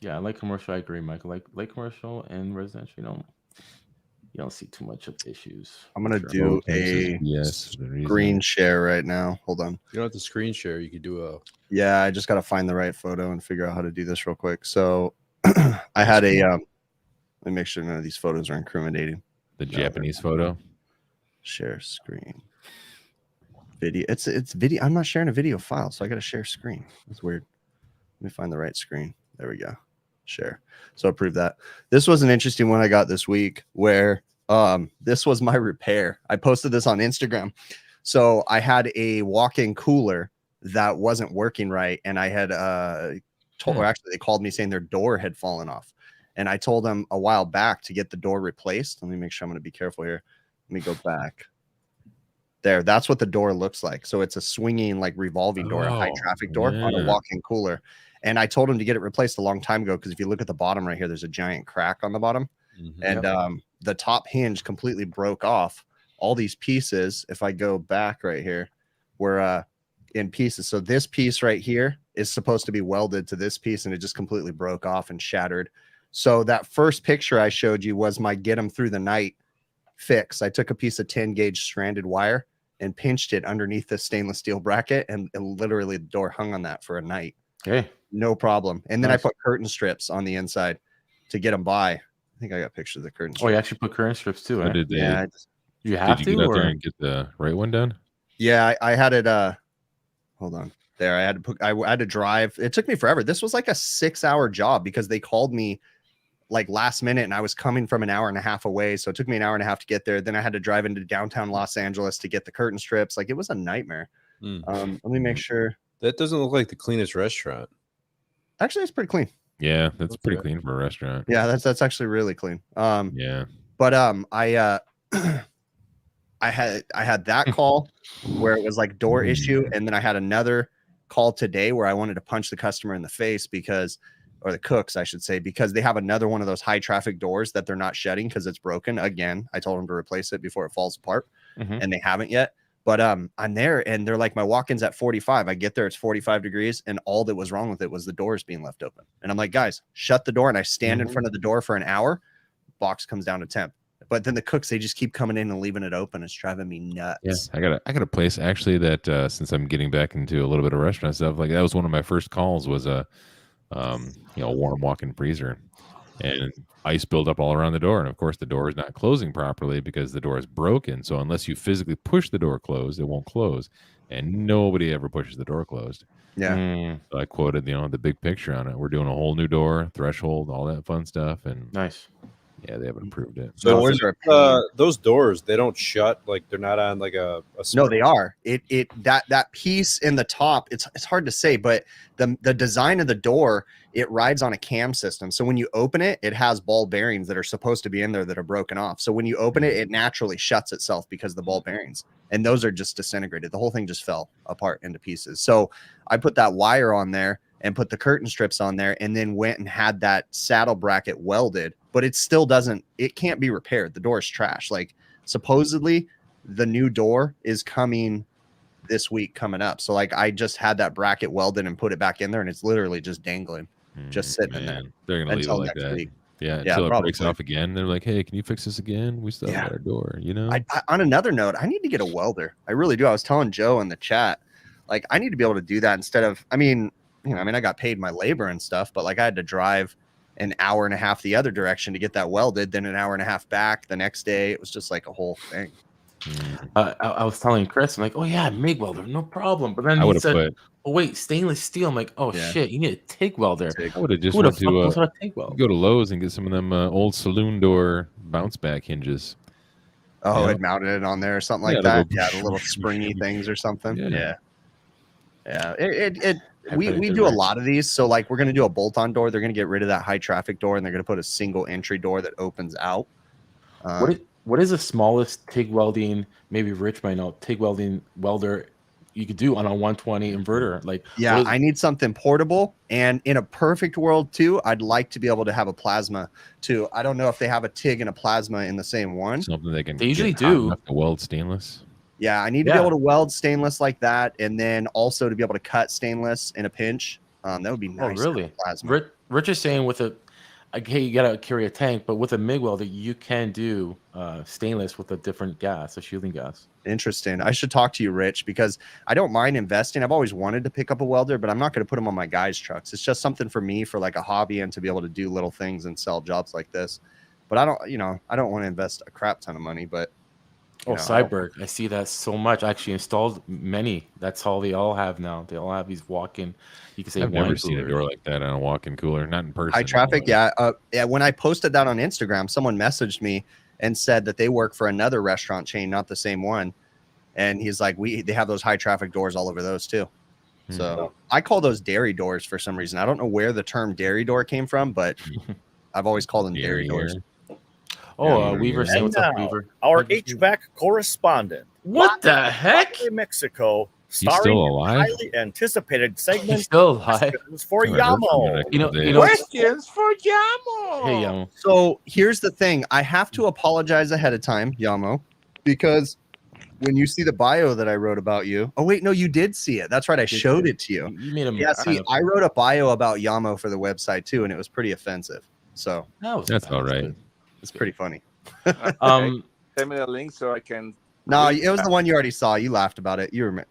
Yeah, I like commercial. I agree, Michael. Like commercial and residential. You don't see too much of issues. I'm gonna do a screen share right now. Hold on. You don't have to screen share. You could do a. Yeah, I just gotta find the right photo and figure out how to do this real quick. So I had a. Let me make sure none of these photos are incriminating. The Japanese photo. Share screen. Video. It's video. I'm not sharing a video file, so I gotta share screen. That's weird. Let me find the right screen. There we go. Share. So approve that. This was an interesting one I got this week where this was my repair. I posted this on Instagram. So I had a walk-in cooler that wasn't working right, and I had actually they called me saying their door had fallen off, and I told them a while back to get the door replaced. Let me make sure. I'm going to be careful here. Let me go back. There, that's what the door looks like. So it's a swinging, like revolving door, a high traffic door on a walk-in cooler. And I told him to get it replaced a long time ago, because if you look at the bottom right here, there's a giant crack on the bottom. And the top hinge completely broke off. All these pieces, if I go back right here, were in pieces. So this piece right here is supposed to be welded to this piece, and it just completely broke off and shattered. So that first picture I showed you was my get them through the night fix. I took a piece of 10 gauge stranded wire and pinched it underneath the stainless steel bracket, and literally the door hung on that for a night. Okay. No problem. And then I put curtain strips on the inside to get them by. I think I got pictures of the curtain strips. Oh, you actually put curtain strips too, eh? Yeah. You have to? Did you get out there and get the right one done? Yeah, I had it. Hold on. There, I had to drive. It took me forever. This was like a 6-hour job, because they called me like last minute, and I was coming from an hour and a half away. So it took me an hour and a half to get there. Then I had to drive into downtown Los Angeles to get the curtain strips. Like, it was a nightmare. Let me make sure. That doesn't look like the cleanest restaurant. Actually, it's pretty clean. Yeah, that's pretty clean for a restaurant. Yeah, that's actually really clean. Yeah. But I had that call where it was like door issue, and then I had another call today where I wanted to punch the customer in the face or the cooks, I should say, because they have another one of those high traffic doors that they're not shutting because it's broken. Again, I told them to replace it before it falls apart, and they haven't yet. But I'm there, and they're like, my walk-in's at 45. I get there, it's 45 degrees, and all that was wrong with it was the doors being left open. And I'm like, guys, shut the door. And I stand in front of the door for an hour. Box comes down to temp. But then the cooks, they just keep coming in and leaving it open. It's driving me nuts. Yeah, I got a place actually that since I'm getting back into a little bit of restaurant stuff, like that was one of my first calls was a warm walk-in freezer, and ice built up all around the door, and of course the door is not closing properly because the door is broken. So unless you physically push the door closed, it won't close, and nobody ever pushes the door closed. Yeah. So I quoted the big picture on it. We're doing a whole new door, threshold, all that fun stuff, and Nice. yeah, they haven't improved it. So Doors are a pain. those doors, they don't shut, like they're not on like a No, they are. That piece in the top, it's hard to say, but the design of the door, it rides on a cam system. So when you open it, it has ball bearings that are supposed to be in there that are broken off. So when you open it, it naturally shuts itself because of the ball bearings, and those are just disintegrated. The whole thing just fell apart into pieces. So I put that wire on there and put the curtain strips on there, and then went and had that saddle bracket welded, but it still it can't be repaired. The door is trash. Like, supposedly the new door is coming this week coming up. So like, I just had that bracket welded and put it back in there, and it's literally just dangling, just sitting in there. They're gonna leave it until like next that. week. Yeah, until it breaks probably. off again. They're like, hey, can you fix this again? We still have our door, I, on another note, I need to get a welder. I really do. I was telling Joe in the chat, like, I need to be able to do that instead of, I got paid my labor and stuff, but like, I had to drive an hour and a half the other direction to get that welded, then an hour and a half back the next day. It was just like a whole thing. I was telling Chris, I'm like, oh yeah, MIG welder, no problem. But then I he would said, have put. oh wait, stainless steel. I'm like, oh Yeah. shit, you need a TIG welder. I would have just Who the went fuck knows to how to TIG weld? go to Lowe's and get some of them old saloon door bounce back hinges. Oh, Yeah. it mounted it on there or something like Yeah, that. the Yeah, little- the little springy things or something. Yeah. Yeah. I We bet it do a works. lot of these. So like, we're going to do a bolt-on door. They're going to get rid of that high traffic door, and they're going to put a single entry door that opens out. What is the smallest TIG welding? Maybe Rich might know TIG welding welder you could do on a 120 inverter. Like, Yeah, what is- I need something portable, and in a perfect world too, I'd like to be able to have a plasma too. I don't know if they have a TIG and a plasma in the same one. Something they can. They usually get hot do. enough to weld stainless. Yeah, I need to be Yeah. able to weld stainless like that, and then also to be able to cut stainless in a pinch. That would be nice. Oh, to have really? a plasma. Rich is saying with okay, you gotta carry a tank, but with a MIG welder, you can do stainless with a different gas, a shielding gas. Interesting. I should talk to you, Rich, because I don't mind investing. I've always wanted to pick up a welder, but I'm not going to put them on my guys' trucks. It's just something for me for like a hobby and to be able to do little things and sell jobs like this. But I don't want to invest a crap ton of money, but Oh, Cyberg. I see that so much. I actually installed many. That's all they all have now. They all have these walk-in, you can say I've wine never seen a coolers. door like that on a walk-in cooler, not in person. high traffic. Yeah. When I posted that on Instagram, someone messaged me and said that they work for another restaurant chain, not the same one. And he's like, they have those high traffic doors all over those too. So I call those dairy doors for some reason. I don't know where the term dairy door came from, but I've always called them dairy doors. Oh, Weaver saying And what's up, now, Weaver? our HVAC correspondent, What the heck? Monterrey, Mexico, still starring in alive? highly anticipated He's segment still alive. Questions for I haven't heard from him in a Yamo. couple You know, days. you know, Questions for Yamo. hey, Yamo. So here's the thing. I have to apologize ahead of time, Yamo, because when you see the bio that I wrote about you. Oh, wait, no, you did see it. That's right. I showed it to you. You made him. Yeah, see, I wrote a bio about Yamo for the website too, and it was pretty offensive. So That's all right. it's pretty funny. Um, Send me the link so I can. No, it was the one you already saw. You laughed about it. You remember?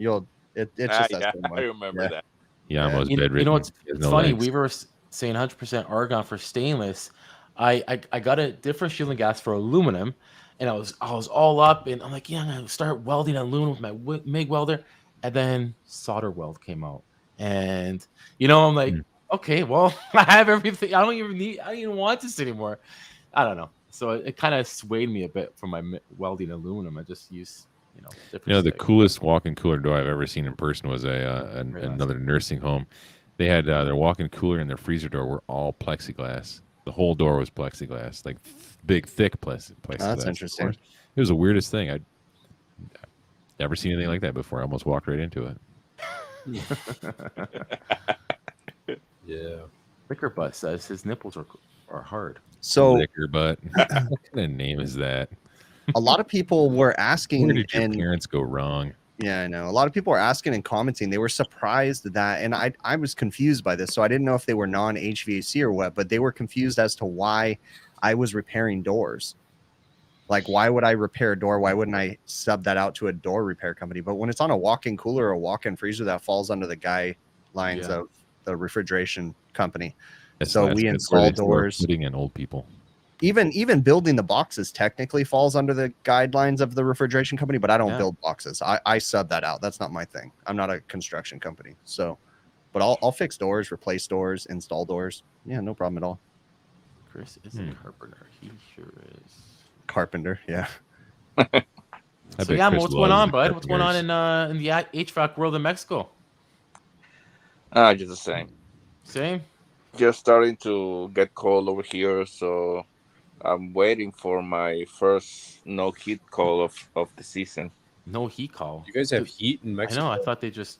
It's just that same I one. remember Yeah. that. Yama's you bedridden. know what's He has it's no funny? legs. Weaver was saying 100% argon for stainless. I got a different shielding gas for aluminum, and I was all up, and I'm like, yeah, I'm gonna start welding aluminum with my MIG welder, and then solder weld came out, and I'm like, okay, well, I have everything. I don't even want this anymore. I don't know. So it kind of swayed me a bit from my welding aluminum. I just use different. The stick. coolest walk-in cooler door I've ever seen in person was another nursing home. They had their walk-in cooler and their freezer door were all plexiglass. The whole door was plexiglass, like big, thick plexiglass. That's of interesting. course. It was the weirdest thing. I'd never seen anything like that before. I almost walked right into it. Yeah. Liquor Butt says his nipples are hard. So Liquor butt. What kind of name is that? a lot of people were asking, Where did your and parents go wrong? yeah, I know. A lot of people were asking and commenting. They were surprised that, and I was confused by this. So I didn't know if they were non-HVAC or what, but they were confused as to why I was repairing doors. Like, why would I repair a door? Why wouldn't I sub that out to a door repair company? But when it's on a walk-in cooler or a walk-in freezer, that falls under the guidelines of the refrigeration company. So we install doors. Putting in old people. Even building the boxes technically falls under the guidelines of the refrigeration company, but I don't build boxes. I sub that out. That's not my thing. I'm not a construction company. So, but I'll fix doors, replace doors, install doors. Yeah, no problem at all. Chris is a carpenter. He sure is. Carpenter, yeah. So yeah, what's going on, bud? What's going on in the HVAC world in Mexico? Just the same. Same. Just starting to get cold over here, so I'm waiting for my first no heat call of the season. No heat call. You guys have heat in I Mexico? know. I thought they just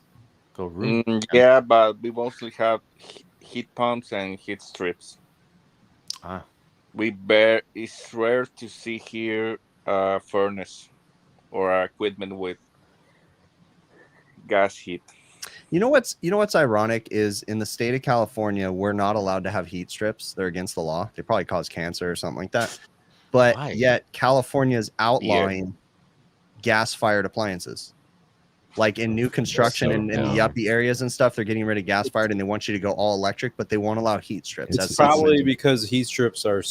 go room. Yeah, but we mostly have heat pumps and heat strips. It's rare to see here a furnace or equipment with gas heat. You know what's ironic is in the state of California, we're not allowed to have heat strips. They're against the law. They probably cause cancer or something like that. But yet California is outlawing gas-fired appliances. Like in new construction in the yuppie areas and stuff, they're getting rid of gas-fired and they want you to go all electric, but they won't allow heat strips. It's probably because heat strips are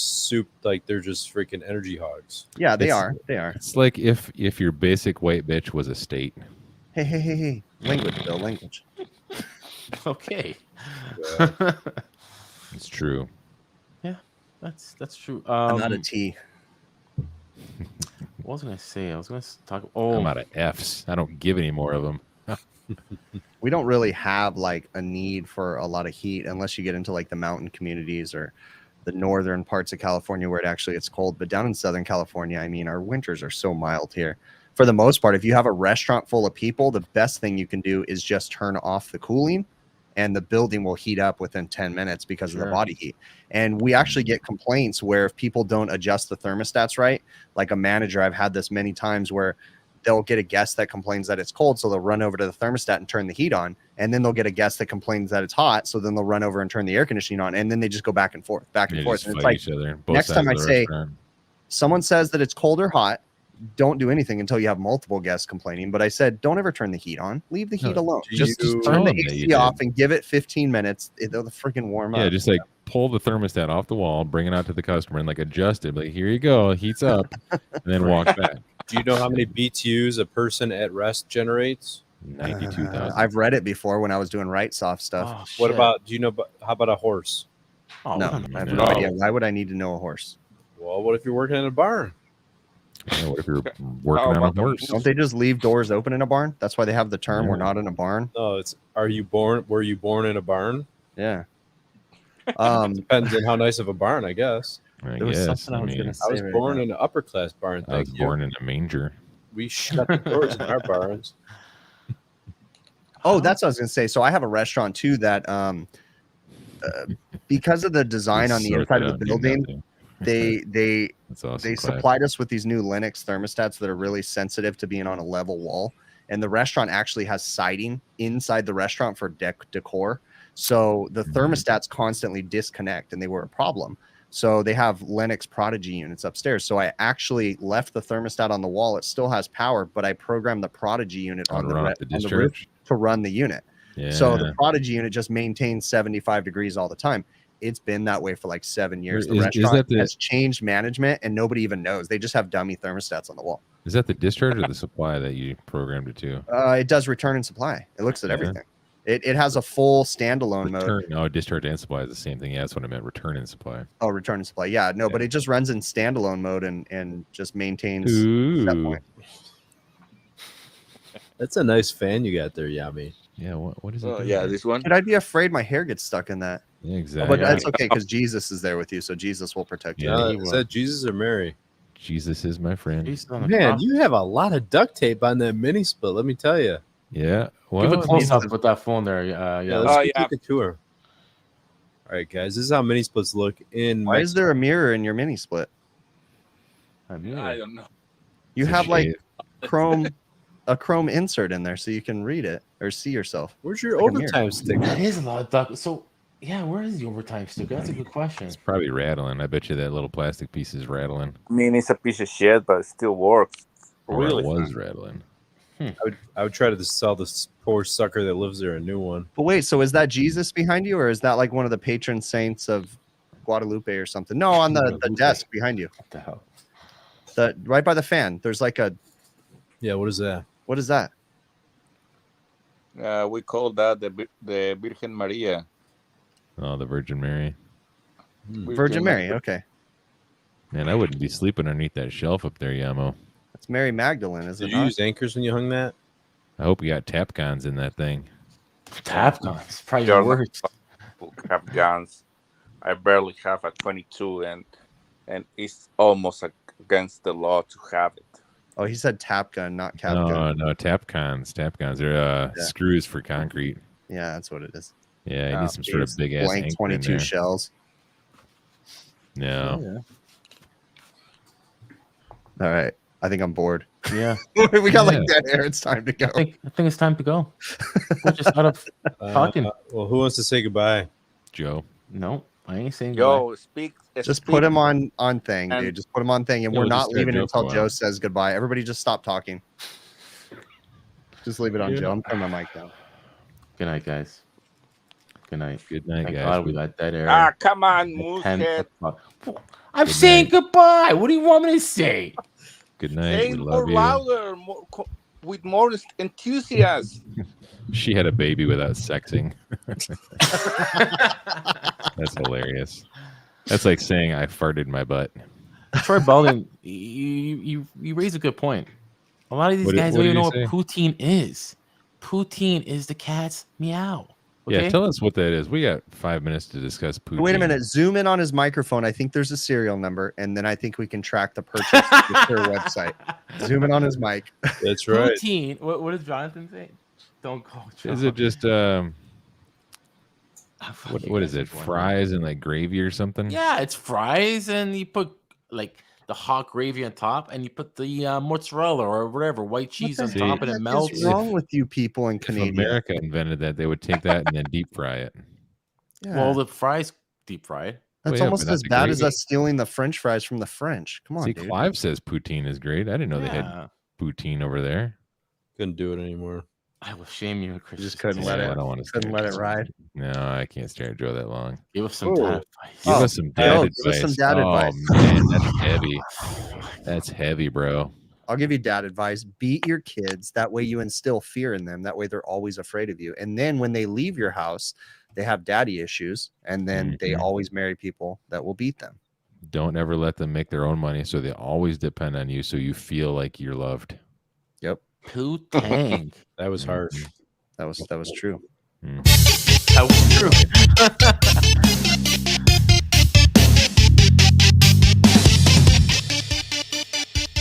like they're just freaking energy hogs. Yeah, they are. It's like if your basic white bitch was a state. Hey. Language, Bill, language. Okay. It's true. Yeah, that's true. I'm not a T. What was I going to say? I was going to talk. I'm out of F's. I don't give any more of them. We don't really have like a need for a lot of heat unless you get into like the mountain communities or the northern parts of California where it actually gets cold. But down in Southern California, I mean, our winters are so mild here. For the most part, if you have a restaurant full of people, the best thing you can do is just turn off the cooling and the building will heat up within 10 minutes because of the body heat. And we actually get complaints where if people don't adjust the thermostats right, like a manager, I've had this many times where they'll get a guest that complains that it's cold. So they'll run over to the thermostat and turn the heat on. And then they'll get a guest that complains that it's hot. So then they'll run over and turn the air conditioning on. And then they just go back and forth. And it's like, next time I say, someone says that it's cold or hot, don't do anything until you have multiple guests complaining. But I said, don't ever turn the heat on. Leave the heat alone. Just turn the AC off and give it 15 minutes. It'll freaking warm up. Yeah, just like pull the thermostat off the wall, bring it out to the customer, and like adjust it. Like, here you go, heats up, and then walk back. Do you know how many BTUs a person at rest generates? 92,000. I've read it before when I was doing right soft stuff. Oh, what about? Do you know? How about a horse? No, I have no idea. Why would I need to know a horse? Well, what if you're working in a barn? Yeah, what if you're working on a horse? Don't they just leave doors open in a barn? That's why they have the term "we're not in a barn." No, it's were you born in a barn? Yeah. Depends on how nice of a barn, I guess. There was something I was going to say. I was born in an upper class barn. I was born in a manger. We shut the doors in our barns. Oh, that's what I was going to say. So I have a restaurant too that, because of the design on the inside of the building, they supplied us with these new Linux thermostats that are really sensitive to being on a level wall. And the restaurant actually has siding inside the restaurant for decor. So the thermostats constantly disconnect and they were a problem. So they have Linux Prodigy units upstairs. So I actually left the thermostat on the wall. It still has power, but I programmed the Prodigy unit on the roof to run the unit. Yeah. So the Prodigy unit just maintains 75 degrees all the time. It's been that way for like 7 years. The restaurant has changed management and nobody even knows. They just have dummy thermostats on the wall. Is that the discharge or the supply that you programmed it to? It does return and supply. It looks at everything. It has a full standalone mode. No, discharge and supply is the same thing. Yeah, that's what I meant. Return and supply. Oh, return and supply. Yeah, no, but it just runs in standalone mode and just maintains that point. That's a nice fan you got there, Yami. Yeah, what is it? Oh, yeah, this one. And I'd be afraid my hair gets stuck in that. Yeah, exactly. But that's okay because Jesus is there with you, so Jesus will protect you. Is that Jesus or Mary? Jesus is my friend. Man, you have a lot of duct tape on that mini split. Let me tell you. Yeah. Give a Well, close up with that phone there. Yeah, Yeah. let's Oh, go yeah. take a tour. All right, guys, this is how mini splits look in Why is there a mirror in your mini split? I mean, I don't know. You It's a have like shade. a chrome insert in there so you can read it or see yourself. Where's your Like a mirror. overtime sticker? that is a lot of duck. So yeah, where is the overtime sticker? That's a good question. It's probably rattling. I bet you that little plastic piece is rattling. I mean, it's a piece of shit, but it still works. Or Really it was fast. rattling. I would try to sell this poor sucker that lives there a new one. But wait, so is that Jesus behind you, or is that like one of the patron saints of Guadalupe or something? No, on the Guadalupe. desk behind you. What the hell? The right by the fan. There's like a Yeah, what is that? what is that? We call that the Virgen Maria. Oh, the Virgin Mary. Virgin Mary. Okay. Man, I wouldn't be sleeping underneath that shelf up there, Yamo. It's Mary Magdalene, is Did it you not? use anchors when you hung that? I hope you got tap cons in that thing. Tap guns. Probably Sure. worse. Have guns. I barely have a 22, and it's almost against the law to have it. Oh, he said tap gun, not cap No, gun. no, tap cons. Tap cons. They're Yeah. screws for concrete. Yeah, that's what it is. Yeah, you Oh, need some sort of geez. big ass Blank anchor in 22 there. shells. No. All right. I think I'm bored. Yeah. We got like Yeah. dead air. It's time to go. I think it's time to go. We're just out of talking. Well, who wants to say goodbye? Joe. No, I ain't saying Yo, speak. Just speak. put him on thing, And- dude. Just put him on thing, and Yeah, we're we'll not just have leaving Joe until for a Joe while. says goodbye. Everybody, just stop talking. Just leave it on Yeah. Joe. I'm turning my mic down. Good night, guys. Good night. Good night, Thank guys. God we got that air. Ah, come on, at 10 moosehead. o'clock. I'm Good saying night. goodbye. What do you want me to say? Good night. Say We more love you. louder, with more enthusiasm. She had a baby without sexing. That's hilarious. That's like saying I farted my butt. Troy Baldwin, you raise a good point. A lot of these What guys did don't even know he what poutine is. Poutine is the cat's meow. Okay? Yeah, tell us what that is. We got 5 minutes to discuss poutine. Wait a minute. Zoom in on his microphone. I think there's a serial number, and then I think we can track the purchase with their website. Zoom in on his mic. That's right. Poutine. What does Jonathan say? Don't call. Is it just what is it? Fries and like gravy or something? Yeah, it's fries, and you put like the hot gravy on top, and you put the mozzarella or whatever white cheese on the top, and it What melts. is wrong with you people in If Canada? America invented that, they would take that and then deep fry it. Yeah. Well, the fries deep fried. That's Well, yeah, almost but not as the bad as gravy. us stealing the French fries from the French. Come on, See, dude. Clive says poutine is great. I didn't know they had Yeah. poutine over there. Couldn't do it anymore. I will shame you, Chris. You just couldn't let Yeah, it. I don't want to Couldn't let it ride. No, I can't stare at Joe that long. Give us some Oh. dad advice. Give Oh, us some Joe, dad give advice. us some dad oh, advice. man, that's heavy. That's heavy, bro. I'll give you dad advice. Beat your kids. That way you instill fear in them. That way they're always afraid of you. And then when they leave your house, they have daddy issues. And then they Mhm. always marry people that will beat them. Don't ever let them make their own money, so they always depend on you, so you feel like you're loved. Yep. Poutang. That was harsh. That was true. That was true.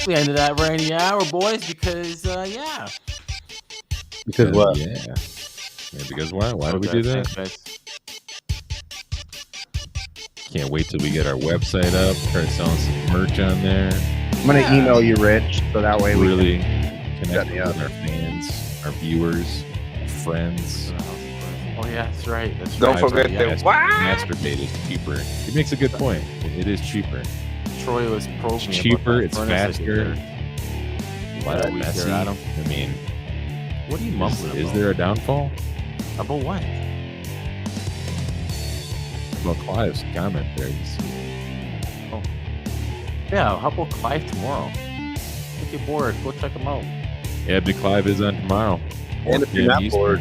We ended that rainy hour, boys, because yeah. Because what? Yeah. Yeah, because why? Why do we do that? Thanks, guys. Can't wait till we get our website up, start selling some merch on there. I'm going to email you, Rich, so that way we Really Set connect me with up. our fans, our viewers, friends. Oh yeah, that's right. That's Don't right. forget Yeah. the what? Masturbate is cheaper. He makes a good point. It is cheaper. Troy was probing It's about cheaper, that it's furnace I did faster. there. Less That week there, messy. Adam. I mean, What are you mumbling is about? there a downfall? About what? Well, Clive's comment there. Yeah, how about Clive tomorrow? If you're bored, go check him out. Yeah, Big Clive is on tomorrow. And if you're Yeah, not he's- bored,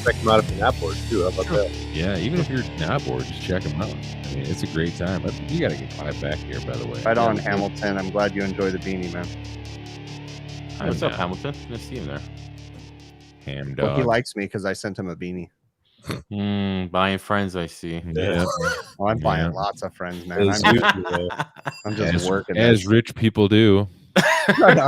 check them out if you're not bored too. How about that? Yeah, even if you're not bored, just check him out. I mean, it's a great time. You got to get Clive back here, by the way. Right on, Hamilton. I'm glad you enjoy the beanie, man. Hey, what's up, Hamilton? Nice to see you there. Ham Well, dog. he likes me because I sent him a beanie. Buying friends, I see. Yeah. Oh, I'm buying Yeah. lots of friends, man. As I'm, usual. I'm just working. As rich people do. this.